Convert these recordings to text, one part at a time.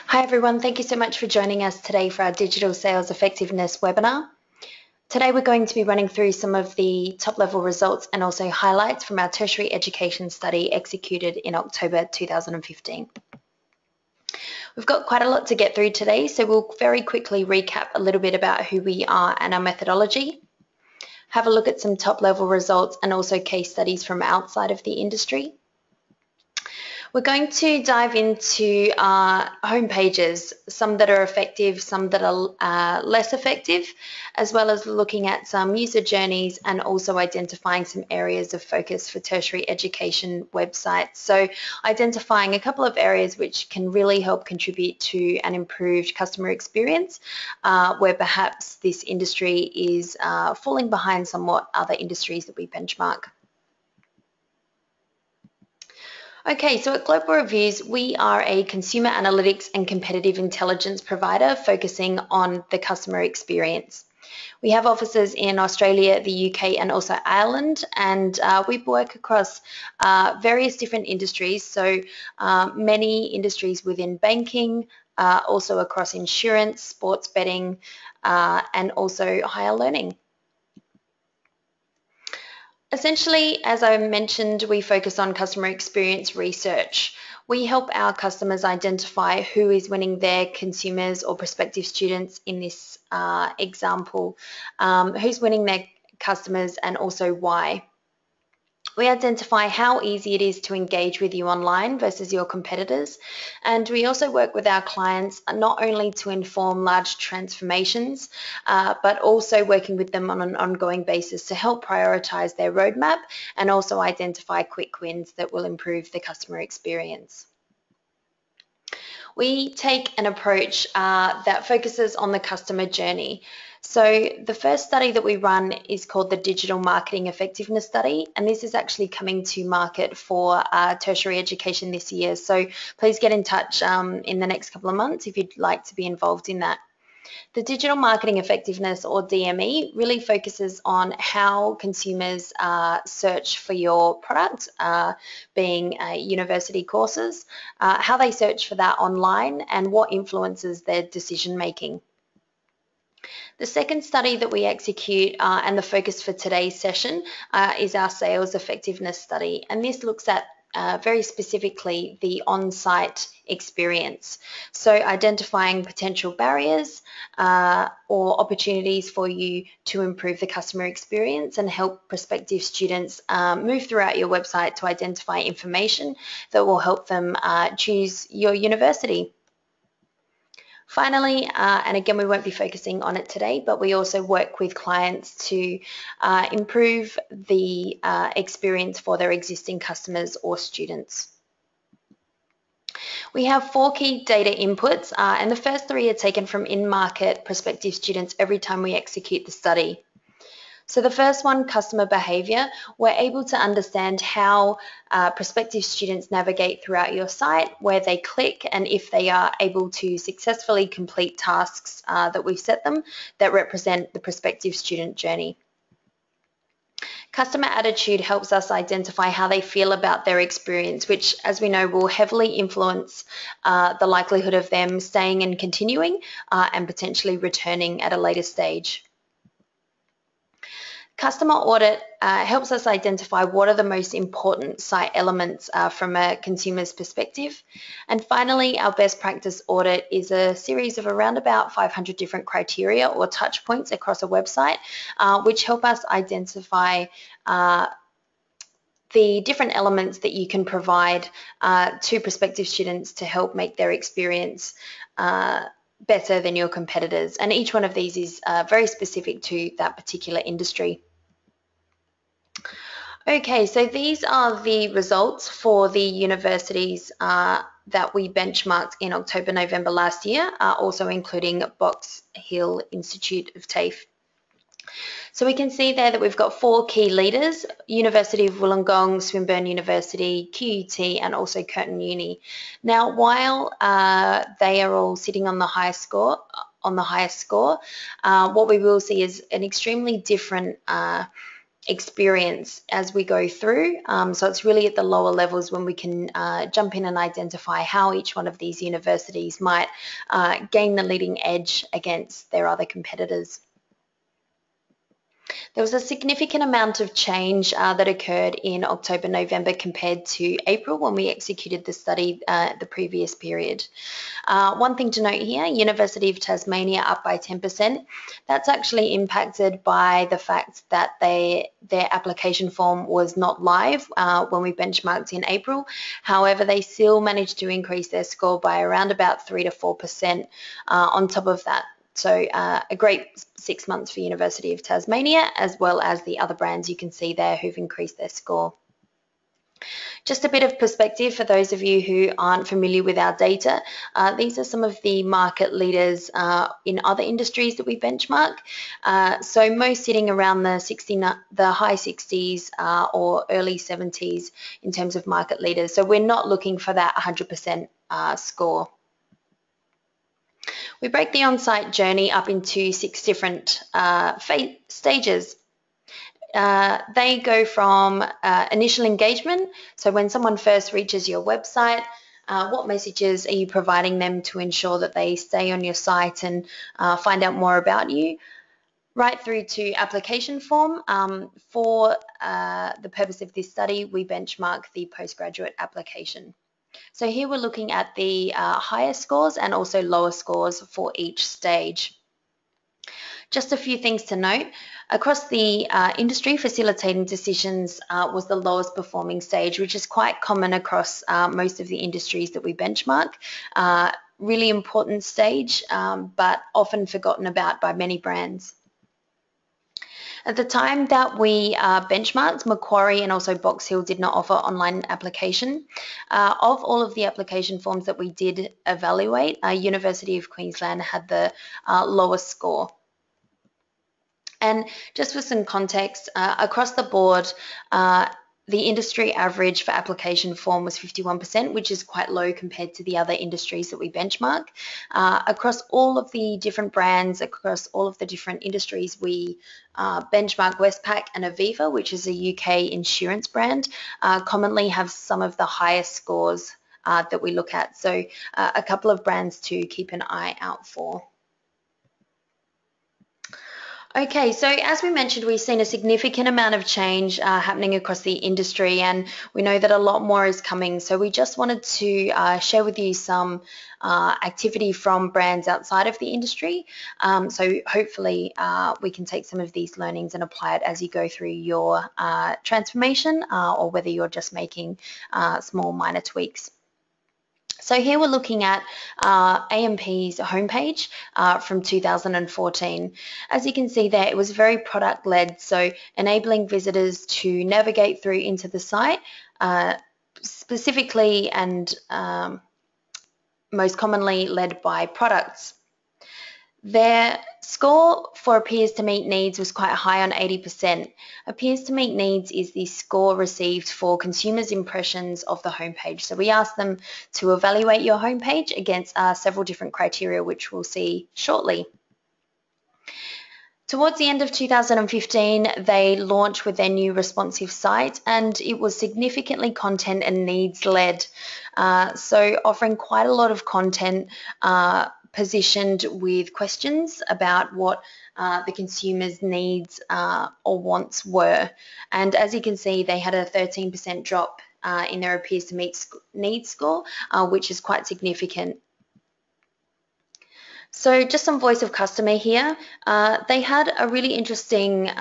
Hi everyone, thank you so much for joining us today for our Digital Sales Effectiveness webinar. Today we're going to be running through some of the top-level results and also highlights from our tertiary education study executed in October 2015. We've got quite a lot to get through today, so we'll very quickly recap a little bit about who we are and our methodology, have a look at some top-level results and also case studies from outside of the industry. We're going to dive into home pages, some that are effective, some that are less effective, as well as looking at some user journeys and also identifying some areas of focus for tertiary education websites. So identifying a couple of areas which can really help contribute to an improved customer experience, where perhaps this industry is falling behind somewhat other industries that we benchmark. Okay, so at Global Reviews, we are a consumer analytics and competitive intelligence provider focusing on the customer experience. We have offices in Australia, the UK and also Ireland, and we work across various different industries, so many industries within banking, also across insurance, sports betting, and also higher learning. Essentially, as I mentioned, we focus on customer experience research. We help our customers identify who is winning their consumers or prospective students in this example, who's winning their customers and also why. We identify how easy it is to engage with you online versus your competitors, and we also work with our clients not only to inform large transformations, but also working with them on an ongoing basis to help prioritize their roadmap and also identify quick wins that will improve the customer experience. We take an approach that focuses on the customer journey. So the first study that we run is called the Digital Marketing Effectiveness Study, and this is actually coming to market for tertiary education this year. So please get in touch in the next couple of months if you'd like to be involved in that. The Digital Marketing Effectiveness, or DME, really focuses on how consumers search for your product, being university courses, how they search for that online and what influences their decision making. The second study that we execute and the focus for today's session is our Sales Effectiveness Study, and this looks at very specifically the on-site experience. So identifying potential barriers or opportunities for you to improve the customer experience and help prospective students move throughout your website to identify information that will help them choose your university. Finally, and again, we won't be focusing on it today, but we also work with clients to improve the experience for their existing customers or students. We have 4 key data inputs, and the first 3 are taken from in-market prospective students every time we execute the study. So the first one, customer behaviour, we're able to understand how prospective students navigate throughout your site, where they click, and if they are able to successfully complete tasks that we've set them that represent the prospective student journey. Customer attitude helps us identify how they feel about their experience, which, as we know, will heavily influence the likelihood of them staying and continuing and potentially returning at a later stage. Customer audit helps us identify what are the most important site elements from a consumer's perspective. And finally, our best practice audit is a series of around about 500 different criteria or touch points across a website, which help us identify the different elements that you can provide to prospective students to help make their experience better than your competitors. And each one of these is very specific to that particular industry. Okay, so these are the results for the universities that we benchmarked in October, November last year, also including Box Hill Institute of TAFE. So we can see there that we've got 4 key leaders: University of Wollongong, Swinburne University, QUT and also Curtin Uni. Now, while they are all sitting on the highest score, what we will see is an extremely different experience as we go through. So it's really at the lower levels when we can jump in and identify how each one of these universities might gain the leading edge against their other competitors. There was a significant amount of change that occurred in October, November compared to April when we executed the study the previous period. One thing to note here, University of Tasmania up by 10%. That's actually impacted by the fact that their application form was not live when we benchmarked in April. However, they still managed to increase their score by around about 3 to 4% on top of that. So a great 6 months for University of Tasmania, as well as the other brands you can see there who've increased their score. Just a bit of perspective for those of you who aren't familiar with our data. These are some of the market leaders in other industries that we benchmark. So most sitting around the high 60s or early 70s in terms of market leaders. So we're not looking for that 100% score. We break the on-site journey up into 6 different stages. They go from initial engagement, so when someone first reaches your website, what messages are you providing them to ensure that they stay on your site and find out more about you, right through to application form. For the purpose of this study, we benchmark the postgraduate application. So here we're looking at the higher scores and also lower scores for each stage. Just a few things to note. Across the industry, facilitating decisions was the lowest performing stage, which is quite common across most of the industries that we benchmark. Really important stage, but often forgotten about by many brands. At the time that we benchmarked, Macquarie and also Box Hill did not offer online application. Of all of the application forms that we did evaluate, University of Queensland had the lowest score. And just for some context, across the board, the industry average for application form was 51%, which is quite low compared to the other industries that we benchmark. Across all of the different brands, across all of the different industries, we benchmark Westpac and Aviva, which is a UK insurance brand, commonly have some of the highest scores that we look at. So a couple of brands to keep an eye out for. Okay, so as we mentioned, we've seen a significant amount of change happening across the industry, and we know that a lot more is coming. So we just wanted to share with you some activity from brands outside of the industry. So hopefully we can take some of these learnings and apply it as you go through your transformation or whether you're just making small minor tweaks. So here we're looking at AMP's homepage from 2014. As you can see there, it was very product-led, so enabling visitors to navigate through into the site, specifically and most commonly led by products. Their score for appears to meet needs was quite high on 80%. Appears to meet needs is the score received for consumers' impressions of the homepage. So we asked them to evaluate your homepage against several different criteria, which we'll see shortly. Towards the end of 2015, they launched with their new responsive site, and it was significantly content and needs-led. So offering quite a lot of content positioned with questions about what the consumer's needs or wants were. And as you can see, they had a 13% drop in their appears to meet needs score, which is quite significant. So just some voice of customer here. They had a really interesting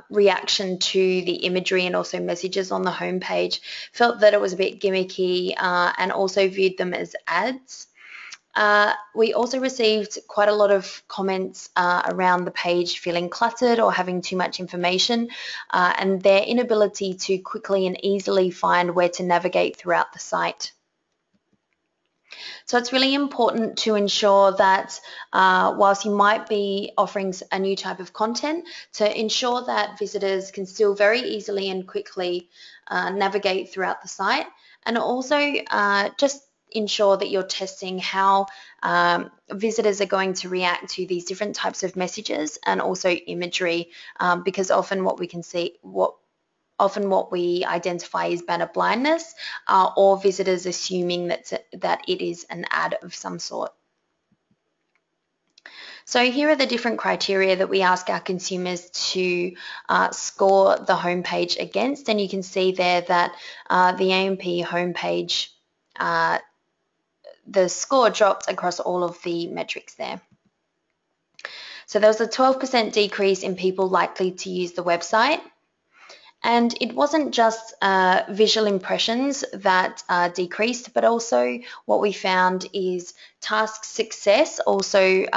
reaction to the imagery and also messages on the homepage. Felt that it was a bit gimmicky and also viewed them as ads. We also received quite a lot of comments around the page feeling cluttered or having too much information and their inability to quickly and easily find where to navigate throughout the site. So it's really important to ensure that whilst you might be offering a new type of content, to ensure that visitors can still very easily and quickly navigate throughout the site, and also just ensure that you're testing how visitors are going to react to these different types of messages and also imagery, because often what we identify is banner blindness, or visitors assuming that it is an ad of some sort. So here are the different criteria that we ask our consumers to score the homepage against, and you can see there that the AMP homepage, the score dropped across all of the metrics there. So there was a 12% decrease in people likely to use the website. And it wasn't just visual impressions that decreased, but also what we found is task success also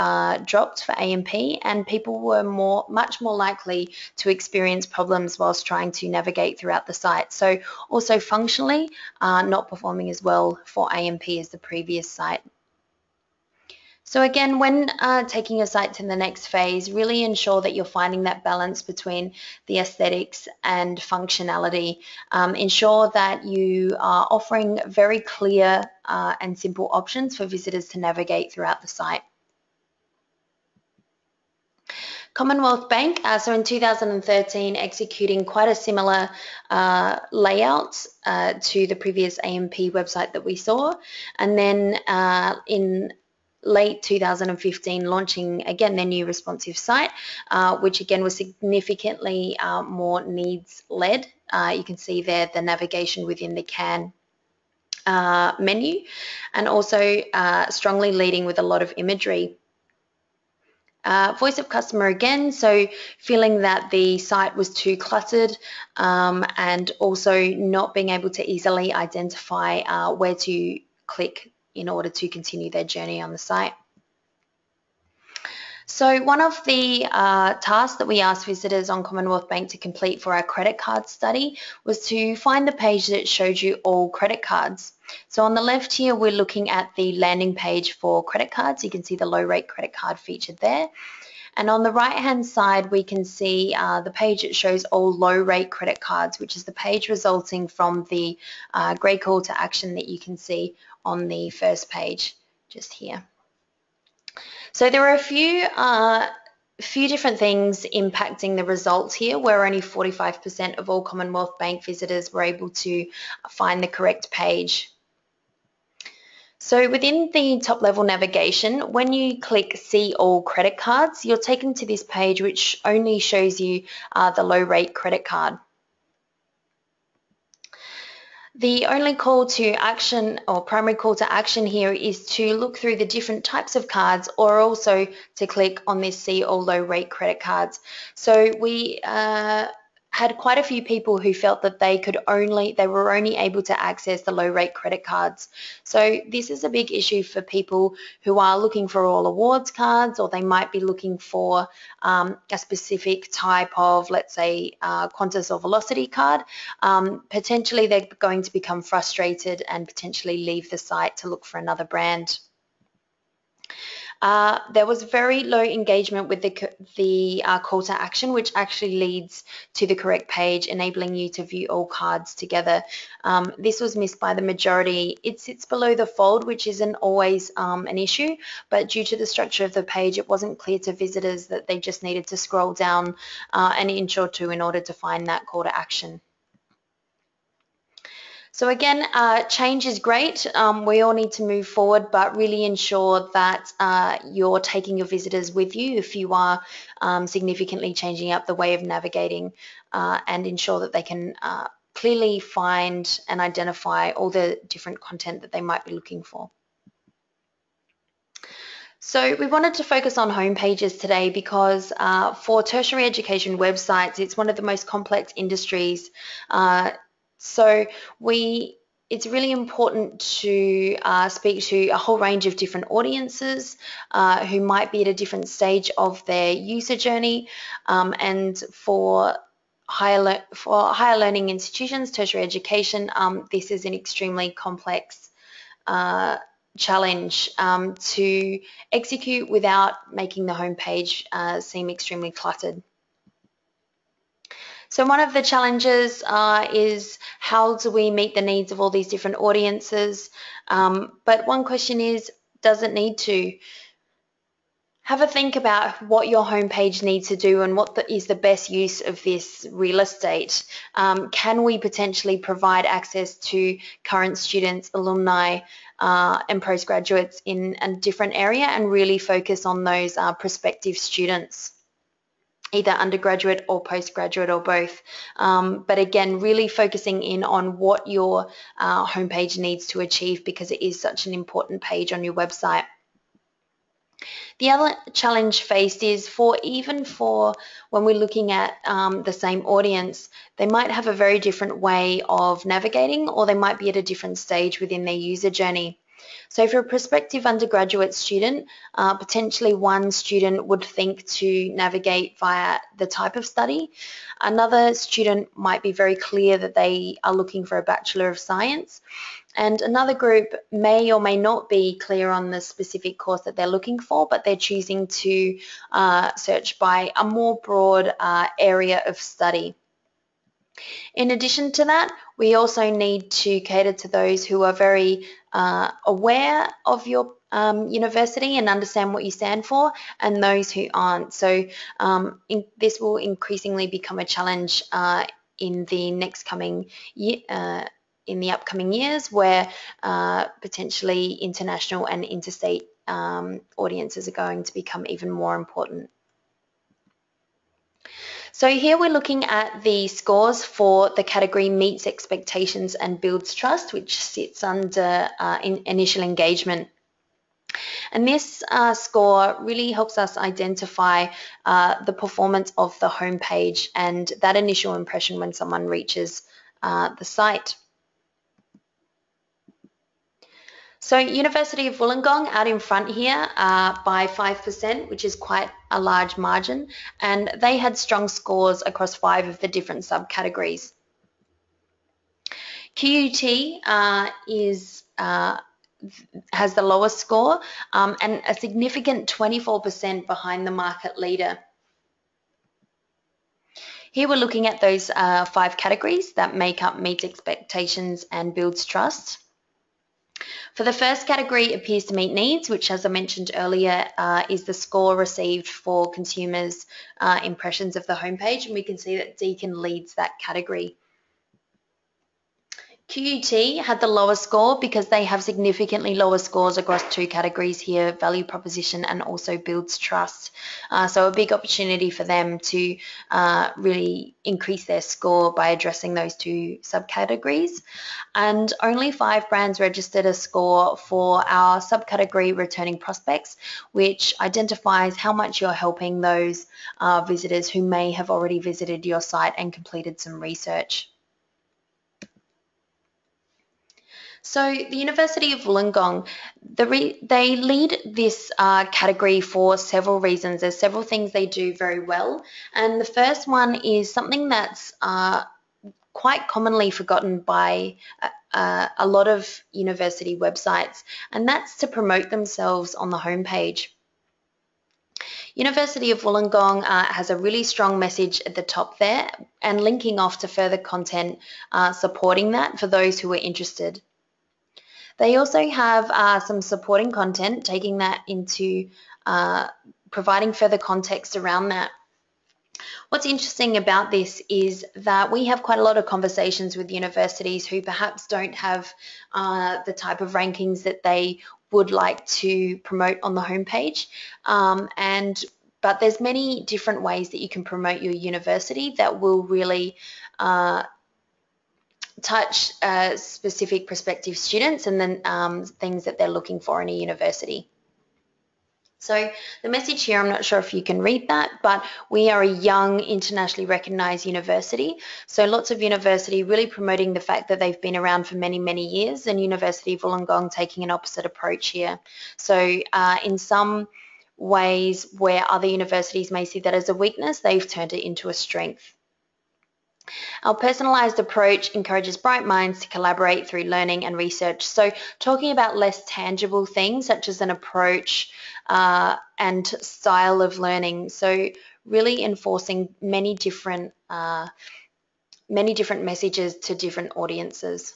dropped for AMP, and people were much more likely to experience problems whilst trying to navigate throughout the site. So also functionally not performing as well for AMP as the previous site. So again, when taking your site to the next phase, really ensure that you're finding that balance between the aesthetics and functionality. Ensure that you are offering very clear and simple options for visitors to navigate throughout the site. Commonwealth Bank, so in 2013, executing quite a similar layout to the previous AMP website that we saw, and then in late 2015 launching again their new responsive site, which again was significantly more needs-led. You can see there the navigation within the CAN menu, and also strongly leading with a lot of imagery. Voice of customer again, so feeling that the site was too cluttered, and also not being able to easily identify where to click in order to continue their journey on the site. So one of the tasks that we asked visitors on Commonwealth Bank to complete for our credit card study was to find the page that showed you all credit cards. So on the left here, we're looking at the landing page for credit cards. You can see the low rate credit card featured there. And on the right-hand side, we can see the page that shows all low-rate credit cards, which is the page resulting from the grey call to action that you can see on the first page just here. So there are a few different things impacting the results here, where only 45% of all Commonwealth Bank visitors were able to find the correct page. So within the top level navigation, when you click see all credit cards, you're taken to this page which only shows you the low rate credit card. The only call to action or primary call to action here is to look through the different types of cards, or also to click on this see all low rate credit cards. So we had quite a few people who felt that they were only able to access the low rate credit cards. So this is a big issue for people who are looking for all awards cards, or they might be looking for a specific type of, let's say, Qantas or Velocity card. Potentially they're going to become frustrated and potentially leave the site to look for another brand. There was very low engagement with the call to action, which actually leads to the correct page, enabling you to view all cards together. This was missed by the majority. It sits below the fold, which isn't always an issue, but due to the structure of the page, it wasn't clear to visitors that they just needed to scroll down an inch or two in order to find that call to action. So again, change is great. We all need to move forward, but really ensure that you're taking your visitors with you if you are significantly changing up the way of navigating, and ensure that they can clearly find and identify all the different content that they might be looking for. So we wanted to focus on homepages today because for tertiary education websites, it's one of the most complex industries. So it's really important to speak to a whole range of different audiences who might be at a different stage of their user journey, and for higher learning institutions, tertiary education, this is an extremely complex challenge to execute without making the homepage seem extremely cluttered. So one of the challenges is how do we meet the needs of all these different audiences? But one question is, does it need to? Have a think about what your homepage needs to do and what is the best use of this real estate. Can we potentially provide access to current students, alumni, and postgraduates in a different area and really focus on those prospective students, either undergraduate or postgraduate or both. But again, really focusing in on what your homepage needs to achieve, because it is such an important page on your website. The other challenge faced is even for when we're looking at the same audience, they might have a very different way of navigating, or they might be at a different stage within their user journey. So for a prospective undergraduate student, potentially one student would think to navigate via the type of study. Another student might be very clear that they are looking for a Bachelor of Science. And another group may or may not be clear on the specific course that they're looking for, but they're choosing to search by a more broad area of study. In addition to that, we also need to cater to those who are very aware of your university and understand what you stand for, and those who aren't. So this will increasingly become a challenge in the upcoming years, where potentially international and interstate audiences are going to become even more important. So here we're looking at the scores for the category Meets Expectations and Builds Trust, which sits under initial engagement. And this score really helps us identify the performance of the homepage and that initial impression when someone reaches the site. So University of Wollongong out in front here by 5%, which is quite a large margin, and they had strong scores across 5 of the different subcategories. QUT has the lowest score and a significant 24% behind the market leader. Here we're looking at those 5 categories that make up Meets Expectations and Builds Trust. For the first category, appears to meet needs, which, as I mentioned earlier, is the score received for consumers' impressions of the homepage, and we can see that Deakin leads that category. QUT had the lowest score because they have significantly lower scores across 2 categories here, value proposition and also builds trust. So a big opportunity for them to really increase their score by addressing those 2 subcategories. And only 5 brands registered a score for our subcategory returning prospects, which identifies how much you're helping those visitors who may have already visited your site and completed some research. So the University of Wollongong, they lead this category for several reasons. There's several things they do very well. And the first one is something that's quite commonly forgotten by a lot of university websites, and that's to promote themselves on the homepage. University of Wollongong has a really strong message at the top there and linking off to further content supporting that for those who are interested. They also have some supporting content, taking that into providing further context around that. What's interesting about this is that we have quite a lot of conversations with universities who perhaps don't have the type of rankings that they would like to promote on the homepage. But there's many different ways that you can promote your university that will really touch specific prospective students and then things that they're looking for in a university. So the message here, I'm not sure if you can read that, but we are a young, internationally recognised university. So lots of university really promoting the fact that they've been around for many, many years, and University of Wollongong taking an opposite approach here. So in some ways where other universities may see that as a weakness, they've turned it into a strength. Our personalised approach encourages bright minds to collaborate through learning and research. So talking about less tangible things such as an approach and style of learning. So really enforcing many different many different messages to different audiences.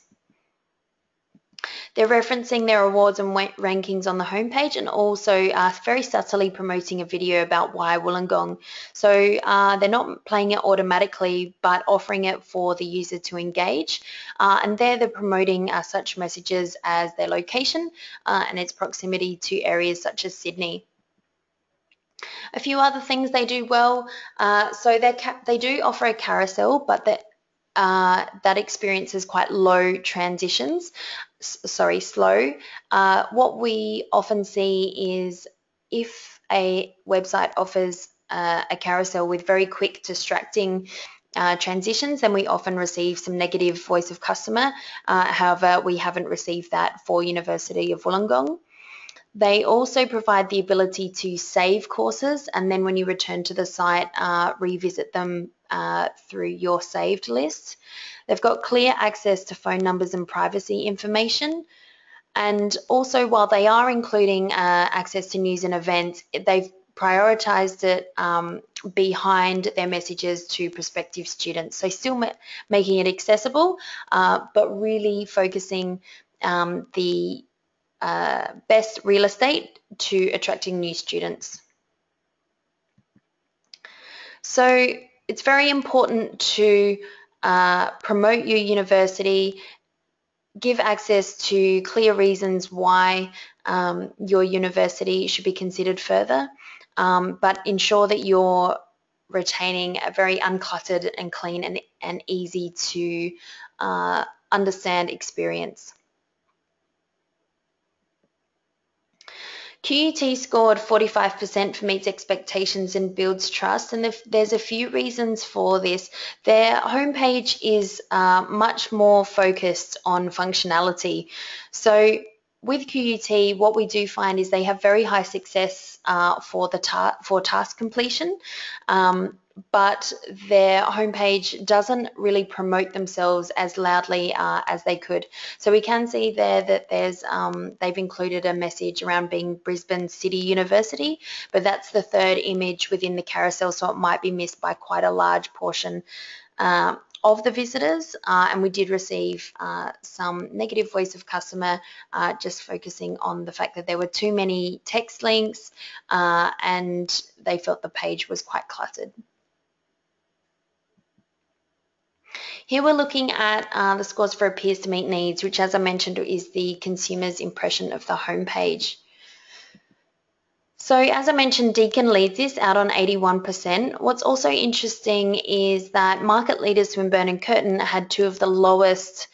They're referencing their awards and rankings on the homepage, and also very subtly promoting a video about why Wollongong. So they're not playing it automatically, but offering it for the user to engage. And there they're promoting such messages as their location and its proximity to areas such as Sydney. A few other things they do well. So they do offer a carousel, but that experiences quite low transitions. Slow. What we often see is if a website offers a carousel with very quick, distracting transitions, then we often receive some negative voice of customer. However, we haven't received that for University of Wollongong. They also provide the ability to save courses, and then when you return to the site, revisit them through your saved list. They've got clear access to phone numbers and privacy information. And also, while they are including access to news and events, they've prioritized it behind their messages to prospective students. So still making it accessible, but really focusing the best real estate to attracting new students. So it's very important to promote your university, give access to clear reasons why your university should be considered further, but ensure that you're retaining a very uncluttered and clean and easy to understand experience. QUT scored 45% for meets expectations and builds trust, and there's a few reasons for this. Their homepage is much more focused on functionality. So with QUT, what we do find is they have very high success for task completion, but their homepage doesn't really promote themselves as loudly as they could. So we can see there that there's they've included a message around being Brisbane City University, but that's the third image within the carousel, so it might be missed by quite a large portion of the visitors, and we did receive some negative voice of customer just focusing on the fact that there were too many text links and they felt the page was quite cluttered. Here we're looking at the scores for appears to meet needs, which, as I mentioned, is the consumer's impression of the homepage. So as I mentioned, Deakin leads this out on 81%. What's also interesting is that market leaders Swinburne and Curtin had two of the lowest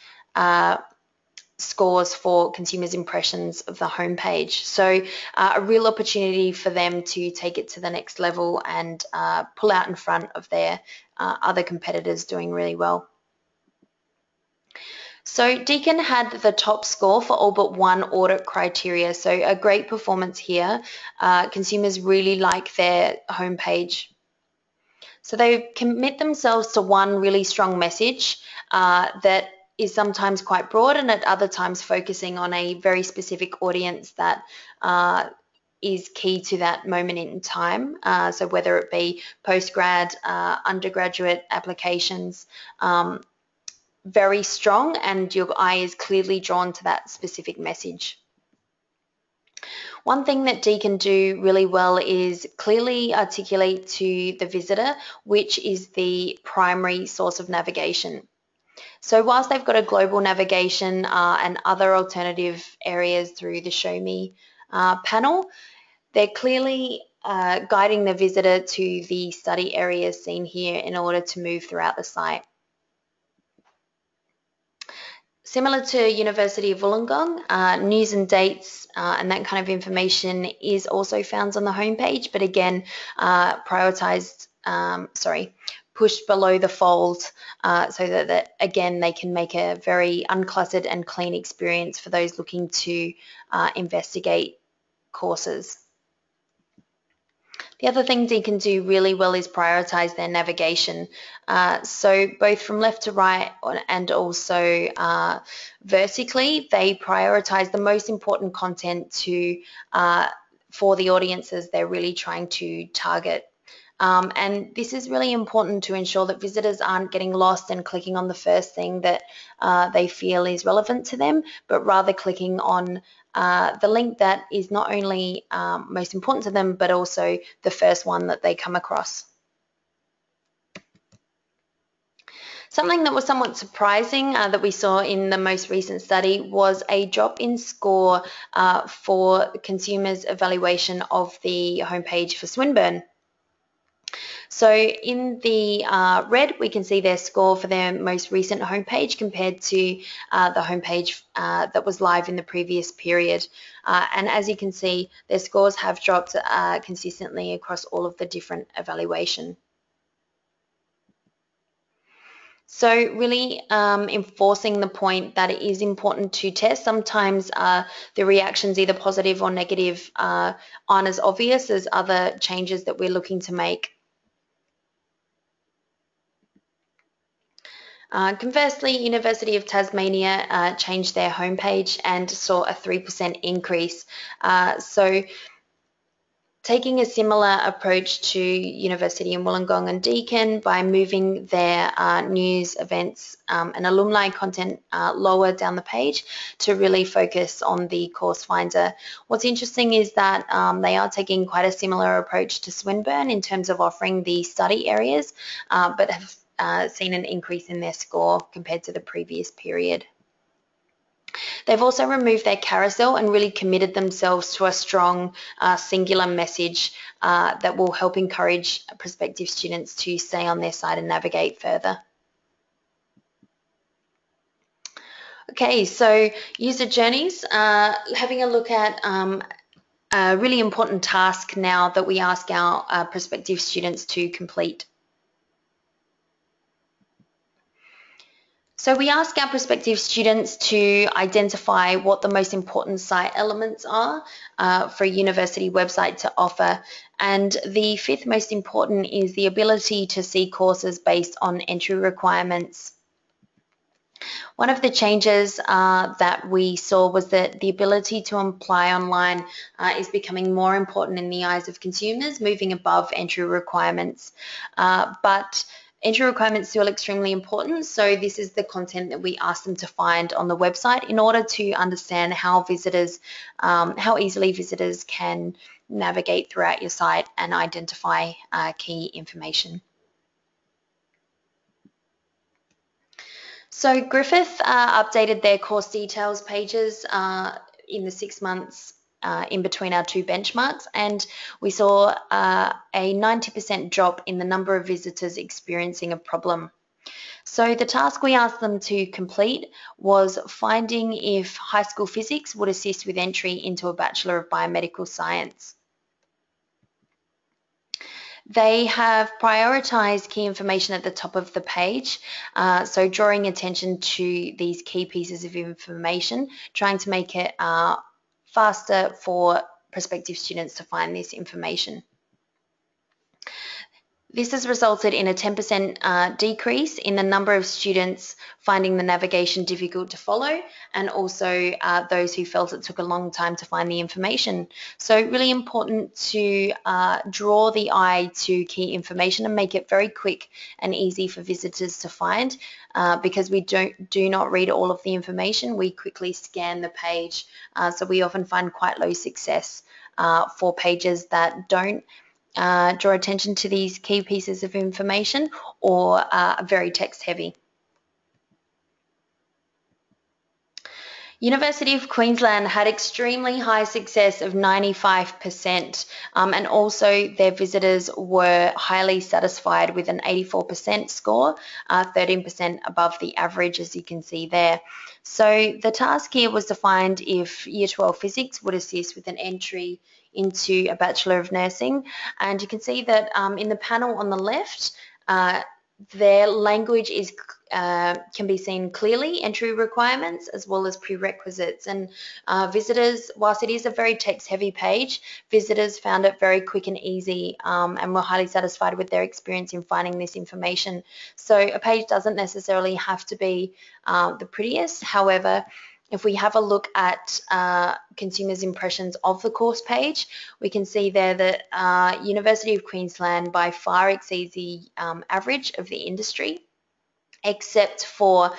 scores for consumers' impressions of the homepage. So a real opportunity for them to take it to the next level and pull out in front of their other competitors doing really well. So Deakin had the top score for all but one audit criteria, so a great performance here. Consumers really like their homepage. So they commit themselves to one really strong message that is sometimes quite broad and at other times focusing on a very specific audience that is key to that moment in time. So whether it be postgrad, undergraduate applications, very strong, and your eye is clearly drawn to that specific message. One thing that Deakin do really well is clearly articulate to the visitor which is the primary source of navigation. So whilst they've got a global navigation and other alternative areas through the Show Me panel, they're clearly guiding the visitor to the study areas seen here in order to move throughout the site. Similar to University of Wollongong, news and dates and that kind of information is also found on the homepage, but again, pushed below the fold so that again, they can make a very uncluttered and clean experience for those looking to investigate courses. The other thing Deakin do really well is prioritise their navigation. So both from left to right and also vertically, they prioritise the most important content for the audiences they're really trying to target. And this is really important to ensure that visitors aren't getting lost and clicking on the first thing that they feel is relevant to them, but rather clicking on the link that is not only most important to them, but also the first one that they come across. Something that was somewhat surprising that we saw in the most recent study was a drop in score for consumers' evaluation of the homepage for Swinburne. So in the red, we can see their score for their most recent homepage compared to the homepage that was live in the previous period. And as you can see, their scores have dropped consistently across all of the different evaluation. So really enforcing the point that it is important to test. Sometimes the reactions, either positive or negative, aren't as obvious as other changes that we're looking to make. Conversely, University of Tasmania changed their homepage and saw a 3% increase. So taking a similar approach to University in Wollongong and Deakin by moving their news, events and alumni content lower down the page to really focus on the course finder. What's interesting is that they are taking quite a similar approach to Swinburne in terms of offering the study areas, but have seen an increase in their score compared to the previous period. They've also removed their carousel and really committed themselves to a strong singular message that will help encourage prospective students to stay on their site and navigate further. Okay, so user journeys, having a look at a really important task now that we ask our prospective students to complete. So we ask our prospective students to identify what the most important site elements are for a university website to offer. And the fifth most important is the ability to see courses based on entry requirements. One of the changes that we saw was that the ability to apply online is becoming more important in the eyes of consumers, moving above entry requirements. But entry requirements still extremely important, so this is the content that we ask them to find on the website in order to understand how easily visitors can navigate throughout your site and identify key information. So Griffith updated their course details pages in the 6 months in between our two benchmarks, and we saw a 90% drop in the number of visitors experiencing a problem. So the task we asked them to complete was finding if high school physics would assist with entry into a Bachelor of Biomedical Science. They have prioritised key information at the top of the page, so drawing attention to these key pieces of information, trying to make it faster for prospective students to find this information. This has resulted in a 10% decrease in the number of students finding the navigation difficult to follow, and also those who felt it took a long time to find the information. So really important to draw the eye to key information and make it very quick and easy for visitors to find. Because we do not read all of the information, we quickly scan the page. So we often find quite low success for pages that don't draw attention to these key pieces of information or are very text heavy. University of Queensland had extremely high success of 95%, and also their visitors were highly satisfied with an 84% score, 13% above the average, as you can see there. So the task here was to find if Year 12 physics would assist with an entry into a Bachelor of Nursing, and you can see that in the panel on the left, their language is can be seen clearly, entry requirements as well as prerequisites, and visitors, whilst it is a very text-heavy page, visitors found it very quick and easy and were highly satisfied with their experience in finding this information. So a page doesn't necessarily have to be the prettiest. However, if we have a look at consumers' impressions of the course page, we can see there that University of Queensland by far exceeds the average of the industry, except for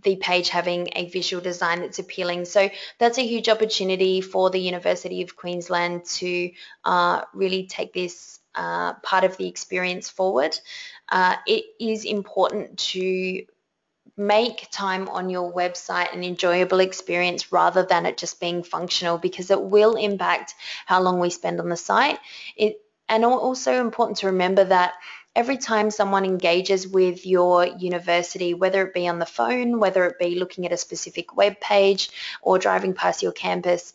the page having a visual design that's appealing. So that's a huge opportunity for the University of Queensland to really take this part of the experience forward. It is important to make time on your website an enjoyable experience rather than it just being functional, because it will impact how long we spend on the site. And also important to remember that every time someone engages with your university, whether it be on the phone, whether it be looking at a specific web page or driving past your campus,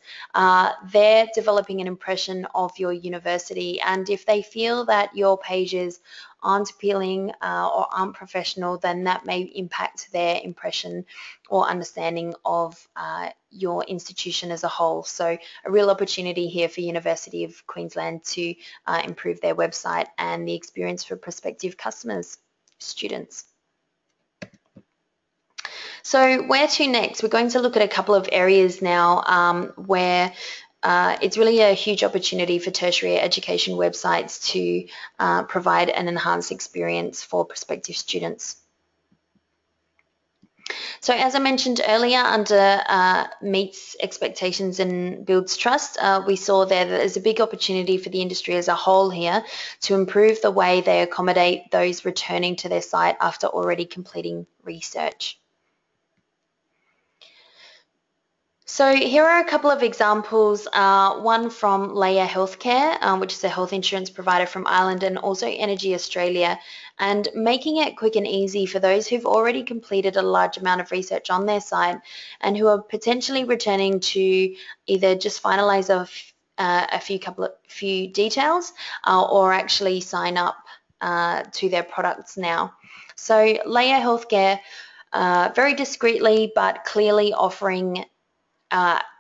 they're developing an impression of your university. And if they feel that your pages aren't appealing or aren't professional, then that may impact their impression or understanding of your institution as a whole. So a real opportunity here for University of Queensland to improve their website and the experience for prospective customers, students. So where to next? We're going to look at a couple of areas now where it's really a huge opportunity for tertiary education websites to provide an enhanced experience for prospective students. So as I mentioned earlier, under meets expectations and builds trust, we saw there that there's a big opportunity for the industry as a whole here to improve the way they accommodate those returning to their site after already completing research. So here are a couple of examples, one from Leia Healthcare, which is a health insurance provider from Ireland, and also Energy Australia, and making it quick and easy for those who've already completed a large amount of research on their site and who are potentially returning to either just finalise a few details or actually sign up to their products now. So Leia Healthcare, very discreetly but clearly offering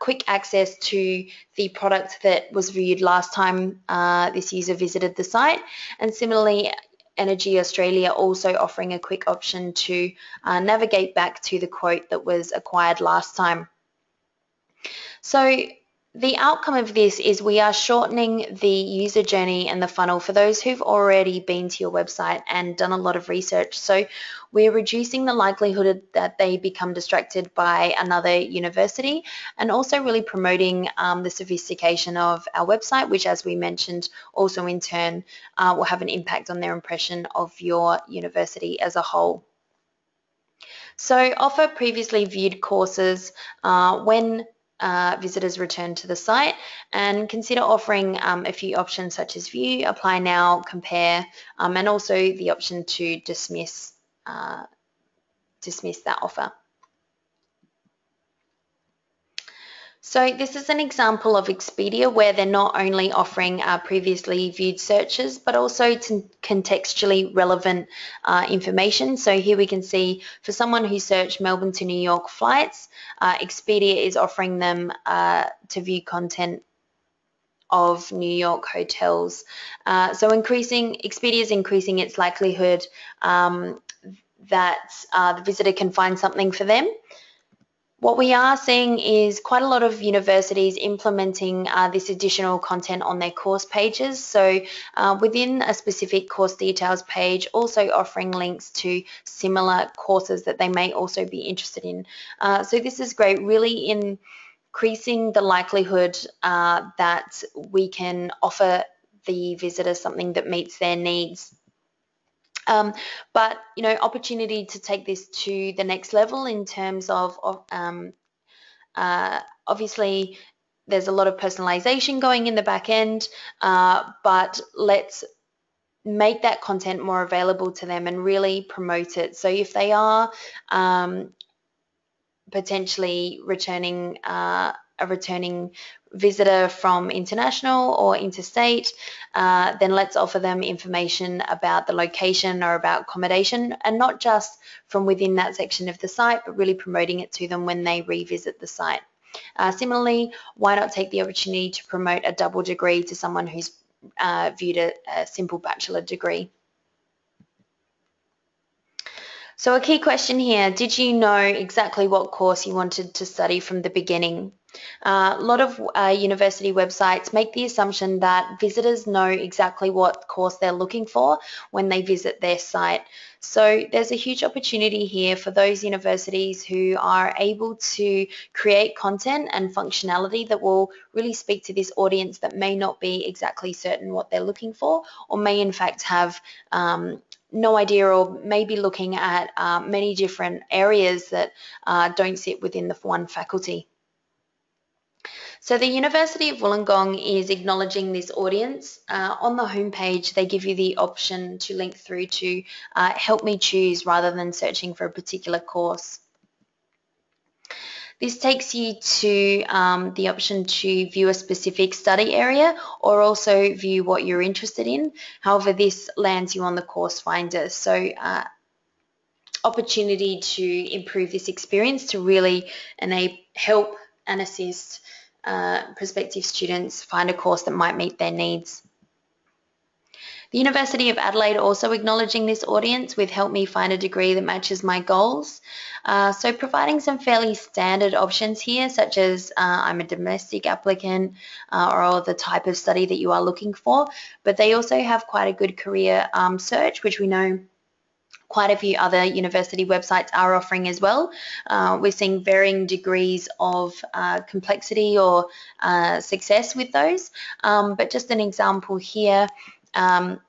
quick access to the product that was viewed last time this user visited the site, and similarly Energy Australia also offering a quick option to navigate back to the quote that was acquired last time. So the outcome of this is we are shortening the user journey and the funnel for those who've already been to your website and done a lot of research. So we're reducing the likelihood that they become distracted by another university, and also really promoting the sophistication of our website, which, as we mentioned, also in turn will have an impact on their impression of your university as a whole. So offer previously viewed courses when visitors return to the site, and consider offering a few options such as view, apply now, compare, and also the option to dismiss that offer. So this is an example of Expedia where they're not only offering previously viewed searches, but also contextually relevant information. So here we can see for someone who searched Melbourne to New York flights, Expedia is offering them to view content of New York hotels. So Expedia is increasing its likelihood that the visitor can find something for them. What we are seeing is quite a lot of universities implementing this additional content on their course pages. So within a specific course details page, also offering links to similar courses that they may also be interested in. So this is great, really increasing the likelihood that we can offer the visitor something that meets their needs. But opportunity to take this to the next level in terms of obviously there's a lot of personalization going in the back end, but let's make that content more available to them and really promote it. So if they are potentially returning a returning visitor from international or interstate, then let's offer them information about the location or about accommodation, and not just from within that section of the site, but really promoting it to them when they revisit the site. Similarly, why not take the opportunity to promote a double degree to someone who's viewed a simple bachelor degree? So a key question here, did you know exactly what course you wanted to study from the beginning? A lot of university websites make the assumption that visitors know exactly what course they're looking for when they visit their site. So there's a huge opportunity here for those universities who are able to create content and functionality that will really speak to this audience that may not be exactly certain what they're looking for, or may in fact have no idea, or maybe looking at many different areas that don't sit within the one faculty. So the University of Wollongong is acknowledging this audience. On the homepage, they give you the option to link through to help me choose rather than searching for a particular course. This takes you to the option to view a specific study area, or also view what you're interested in. However, this lands you on the course finder. So opportunity to improve this experience to really help and assist prospective students find a course that might meet their needs. The University of Adelaide also acknowledging this audience with help me find a degree that matches my goals. So providing some fairly standard options here, such as I'm a domestic applicant or the type of study that you are looking for, but they also have quite a good career search, which we know quite a few other university websites are offering as well. We're seeing varying degrees of complexity or success with those, but just an example here,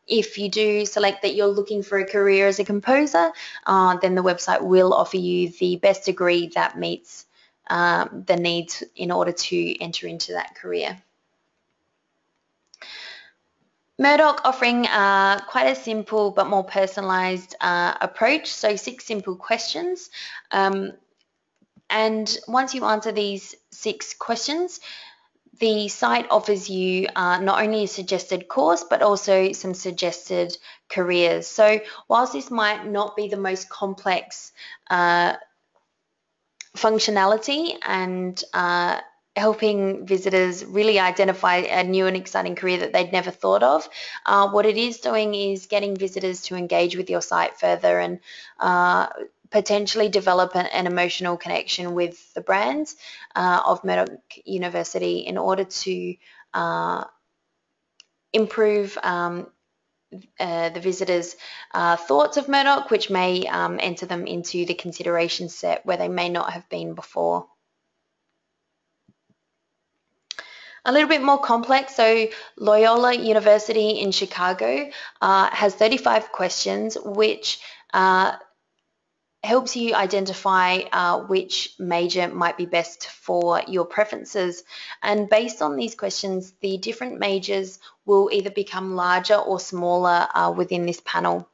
if you do select that you're looking for a career as a composer, then the website will offer you the best degree that meets the needs in order to enter into that career. Murdoch offering quite a simple but more personalised approach, so 6 simple questions. And once you answer these 6 questions, the site offers you not only a suggested course, but also some suggested careers. So whilst this might not be the most complex functionality and helping visitors really identify a new and exciting career that they'd never thought of, what it is doing is getting visitors to engage with your site further and potentially develop an emotional connection with the brand of Murdoch University in order to improve the visitors' thoughts of Murdoch, which may enter them into the consideration set where they may not have been before. A little bit more complex, so Loyola University in Chicago has 35 questions, which helps you identify which major might be best for your preferences. And based on these questions, the different majors will either become larger or smaller within this panel.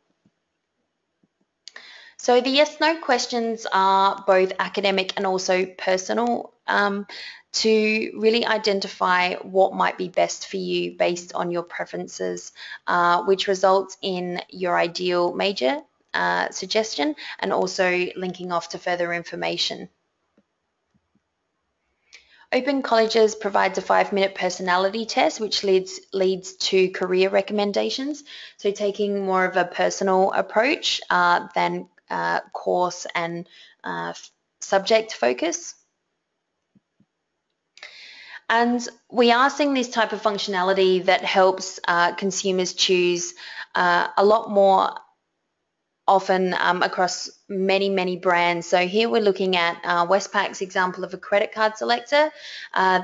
So the yes/no questions are both academic and also personal to really identify what might be best for you based on your preferences, which results in your ideal major suggestion and also linking off to further information. Open Colleges provides a 5-minute personality test which leads to career recommendations, so taking more of a personal approach than course and subject focus. And we are seeing this type of functionality that helps consumers choose a lot more often across many brands. So here we're looking at Westpac's example of a credit card selector.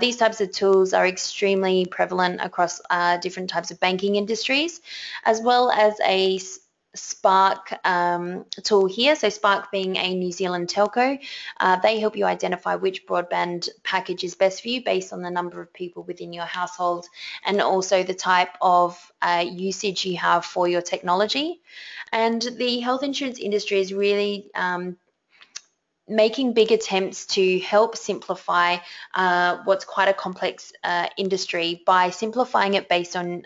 These types of tools are extremely prevalent across different types of banking industries, as well as a Spark tool here. So Spark being a New Zealand telco, they help you identify which broadband package is best for you based on the number of people within your household and also the type of usage you have for your technology. And the health insurance industry is really making big attempts to help simplify what's quite a complex industry by simplifying it based on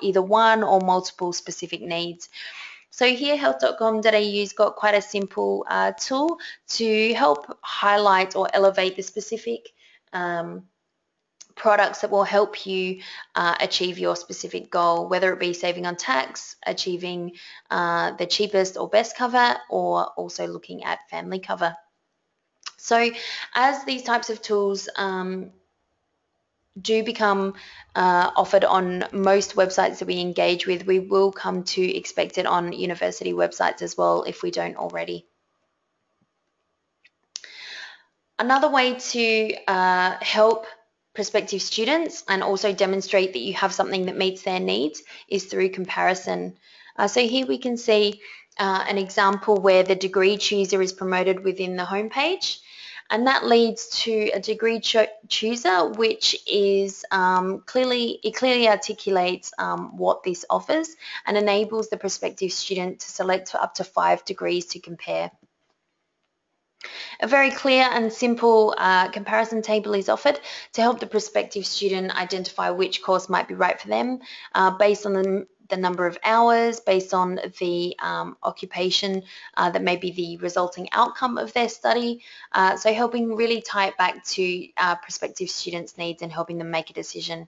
either one or multiple specific needs. So here health.com.au's got quite a simple tool to help highlight or elevate the specific products that will help you achieve your specific goal, whether it be saving on tax, achieving the cheapest or best cover, or also looking at family cover. So as these types of tools do become offered on most websites that we engage with, we will come to expect it on university websites as well if we don't already. Another way to help prospective students and also demonstrate that you have something that meets their needs is through comparison. So here we can see an example where the degree chooser is promoted within the homepage, and that leads to a degree chooser which is clearly articulates what this offers and enables the prospective student to select up to 5 degrees to compare. A very clear and simple comparison table is offered to help the prospective student identify which course might be right for them based on the number of hours, based on the occupation that may be the resulting outcome of their study. So helping really tie it back to prospective students' needs and helping them make a decision.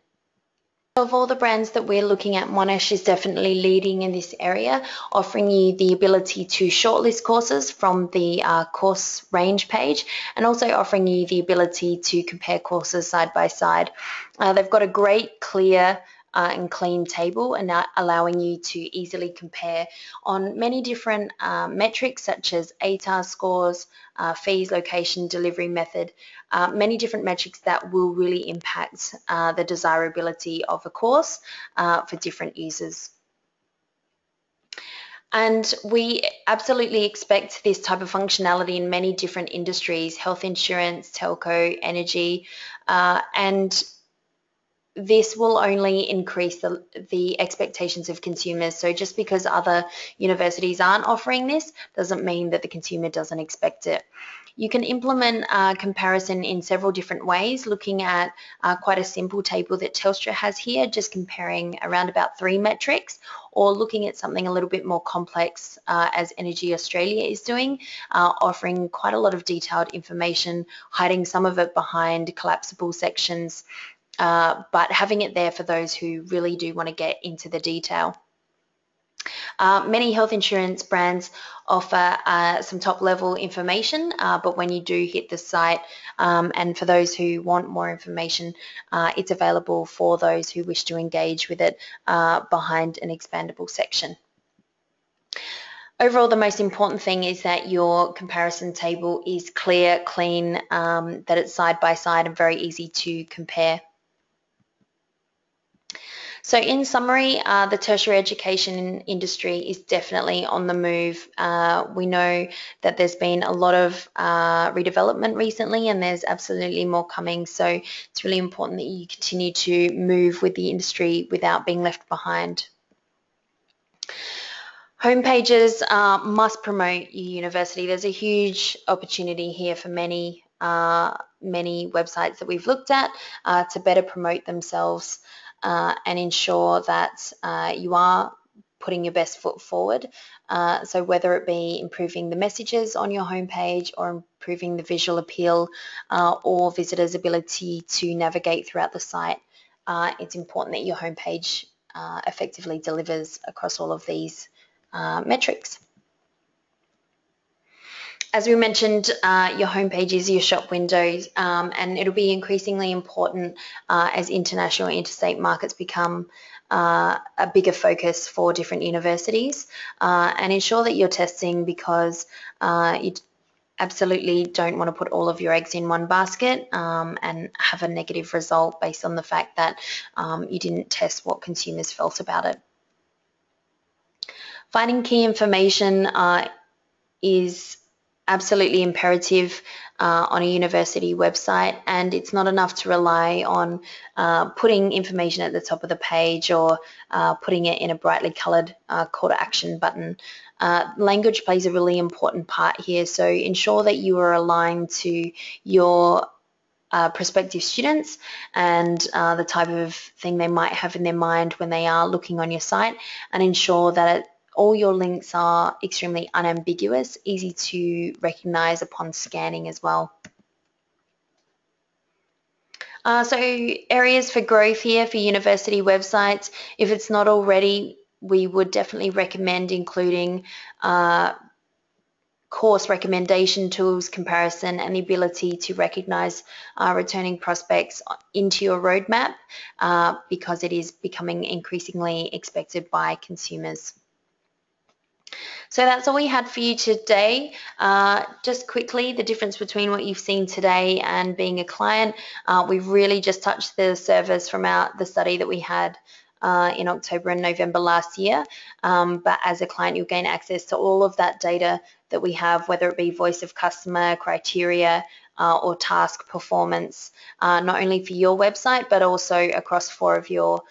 Of all the brands that we're looking at, Monash is definitely leading in this area, offering you the ability to shortlist courses from the course range page, and also offering you the ability to compare courses side by side. They've got a great, clear and clean table, and allowing you to easily compare on many different metrics such as ATAS scores, fees, location, delivery method, many different metrics that will really impact the desirability of a course for different users. And we absolutely expect this type of functionality in many different industries: health insurance, telco, energy, and this will only increase the expectations of consumers. So just because other universities aren't offering this doesn't mean that the consumer doesn't expect it. You can implement comparison in several different ways, looking at quite a simple table that Telstra has here, just comparing around about 3 metrics, or looking at something a little bit more complex as Energy Australia is doing, offering quite a lot of detailed information, hiding some of it behind collapsible sections, but having it there for those who really do want to get into the detail. Many health insurance brands offer some top-level information, but when you do hit the site, and for those who want more information, it's available for those who wish to engage with it behind an expandable section. Overall, the most important thing is that your comparison table is clear, clean, that it's side by side and very easy to compare. So in summary, the tertiary education industry is definitely on the move. We know that there's been a lot of redevelopment recently, and there's absolutely more coming. So it's really important that you continue to move with the industry without being left behind. Homepages must promote your university. There's a huge opportunity here for many websites that we've looked at to better promote themselves and ensure that you are putting your best foot forward. So whether it be improving the messages on your homepage or improving the visual appeal or visitors' ability to navigate throughout the site, it's important that your homepage effectively delivers across all of these metrics. As we mentioned, your homepage is your shop windows, and it'll be increasingly important as international interstate markets become a bigger focus for different universities, and ensure that you're testing, because you absolutely don't want to put all of your eggs in one basket and have a negative result based on the fact that you didn't test what consumers felt about it. Finding key information is absolutely imperative on a university website, and it's not enough to rely on putting information at the top of the page or putting it in a brightly coloured call to action button. Language plays a really important part here, so ensure that you are aligned to your prospective students and the type of thing they might have in their mind when they are looking on your site, and ensure that all your links are extremely unambiguous, easy to recognize upon scanning as well. So areas for growth here for university websites, if it's not already, we would definitely recommend including course recommendation tools, comparison, and the ability to recognise returning prospects into your roadmap because it is becoming increasingly expected by consumers. So that's all we had for you today. Just quickly, the difference between what you've seen today and being a client, we've really just touched the surface from the study that we had in October and November last year. But as a client, you'll gain access to all of that data that we have, whether it be voice of customer, criteria, or task performance, not only for your website, but also across 4 of your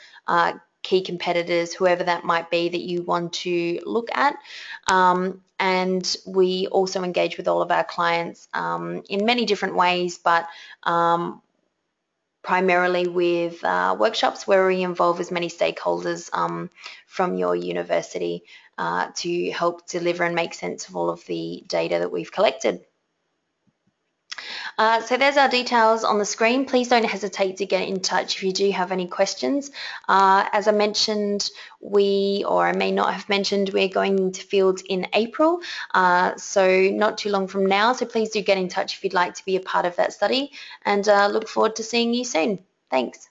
key competitors, whoever that might be that you want to look at. And we also engage with all of our clients in many different ways, but primarily with workshops where we involve as many stakeholders from your university to help deliver and make sense of all of the data that we've collected. So there's our details on the screen. Please don't hesitate to get in touch if you do have any questions. As I mentioned, or I may not have mentioned, we're going into fields in April, so not too long from now. So please do get in touch if you'd like to be a part of that study, and look forward to seeing you soon. Thanks.